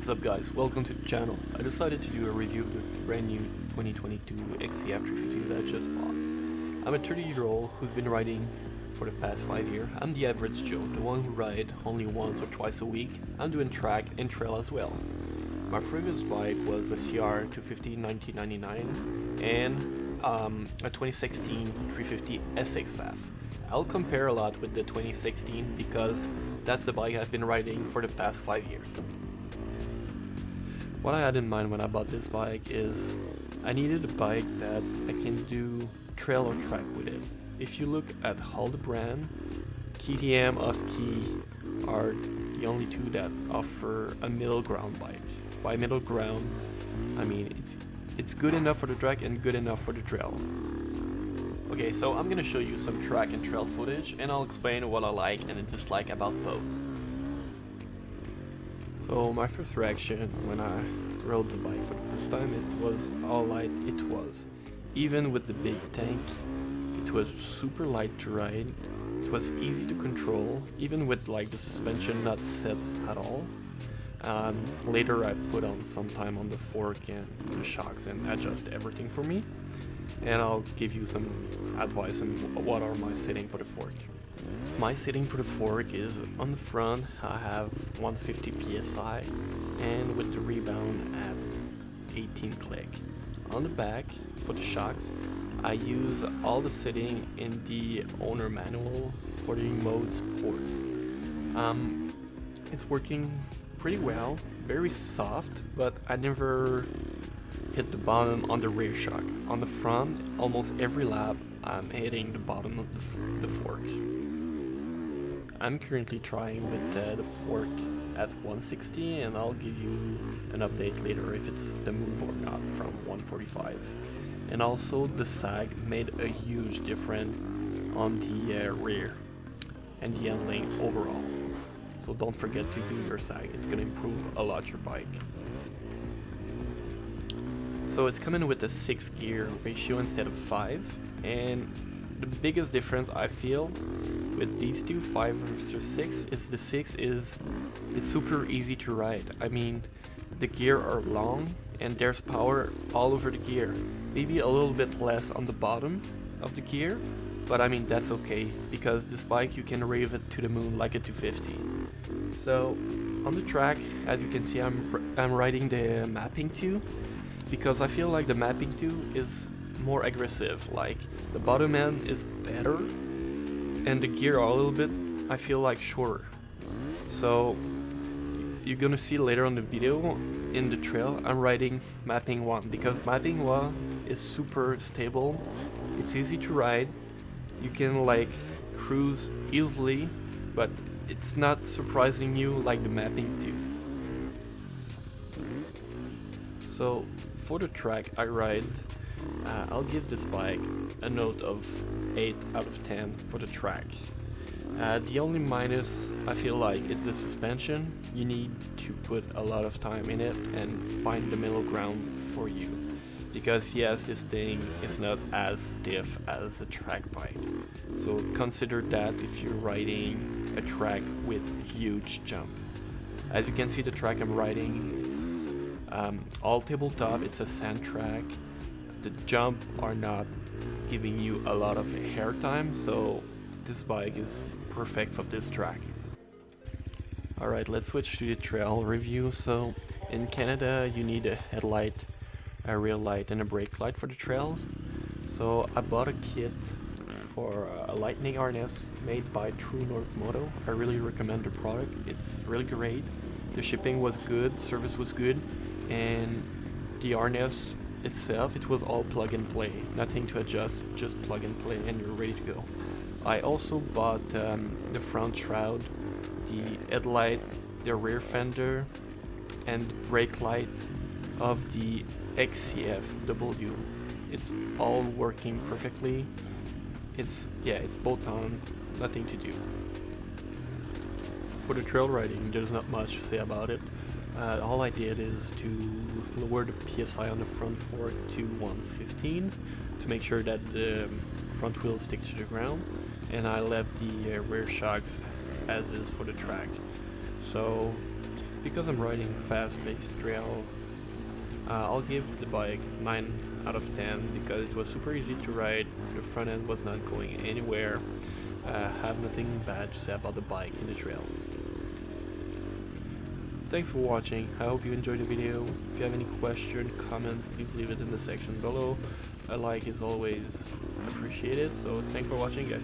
What's up guys, welcome to the channel. I decided to do a review of the brand new 2022 XCF 350 that I just bought. I'm a 30-year-old who's been riding for the past 5 years. I'm the average Joe, the one who rides only once or twice a week. I'm doing track and trail as well. My previous bike was a CR 250 1999 and a 2016 350 SXF. I'll compare a lot with the 2016 because that's the bike I've been riding for the past 5 years. What I had in mind when I bought this bike is I needed a bike that I can do trail or track with it. If you look at all the brand, KTM, Husky are the only two that offer a middle ground bike. By middle ground, I mean it's good enough for the track and good enough for the trail. Okay, so I'm gonna show you some track and trail footage and I'll explain what I like and dislike about both. So my first reaction when I rode the bike for the first time, it was how light it was. Even with the big tank, it was super light to ride. It was easy to control, even with like the suspension not set at all. Later I put on some time on the fork and the shocks and adjust everything for me. And I'll give you some advice on what are my settings for the fork. My setting for the fork is on the front I have 150 psi and with the rebound at 18 click. On the back for the shocks I use all the setting in the owner manual for the mode sports. It's working pretty well, very soft, but I never hit the bottom on the rear shock. On the front, almost every lap I'm hitting the bottom of the fork. I'm currently trying with the fork at 160 and I'll give you an update later if it's the move or not from 145. And also the sag made a huge difference on the rear and the handling overall. So don't forget to do your sag, it's gonna improve a lot your bike. So it's coming with a 6 gear ratio instead of 5, and the biggest difference I feel with these two, 5 versus 6, is the 6 is it's super easy to ride. I mean, the gear are long and there's power all over the gear. Maybe a little bit less on the bottom of the gear, but I mean that's okay because this bike you can rave it to the moon like a 250. So on the track, as you can see, I'm riding the Mapping 2 because I feel like the Mapping 2 is more aggressive. Like the bottom end is better and the gear are a little bit, I feel like, shorter. So you're gonna see later on the video in the trail I'm riding Mapping 1 because Mapping 1 is super stable, it's easy to ride, you can like cruise easily, but it's not surprising you like the Mapping 2. So for the track I ride, I'll give this bike a note of 8 out of 10 for the track. The only minus I feel like is the suspension. You need to put a lot of time in it and find the middle ground for you. Because yes, this thing is not as stiff as a track bike. So consider that if you're riding a track with huge jump. As you can see, the track I'm riding is all tabletop, it's a sand track. The jump are not giving you a lot of air time, so this bike is perfect for this track. Alright, let's switch to the trail review. So in Canada you need a headlight, a rear light and a brake light for the trails. So I bought a kit for a lightning harness made by True North Moto. I really recommend the product, it's really great. The shipping was good, service was good, and the harness itself, it was all plug and play, nothing to adjust, just plug and play and you're ready to go. I also bought the front shroud, the headlight, the rear fender and the brake light of the XCFW. It's all working perfectly. It's both on, nothing to do. For the trail riding, there's not much to say about it. All I did is to lower the PSI on the front fork to 115 to make sure that the front wheel sticks to the ground, and I left the rear shocks as is for the track. So because I'm riding fast-paced trail, I'll give the bike 9 out of 10 because it was super easy to ride, the front end was not going anywhere, have nothing bad to say about the bike in the trail. Thanks for watching, I hope you enjoyed the video. If you have any question, comment, please leave it in the section below. A like is always appreciated, so thanks for watching guys.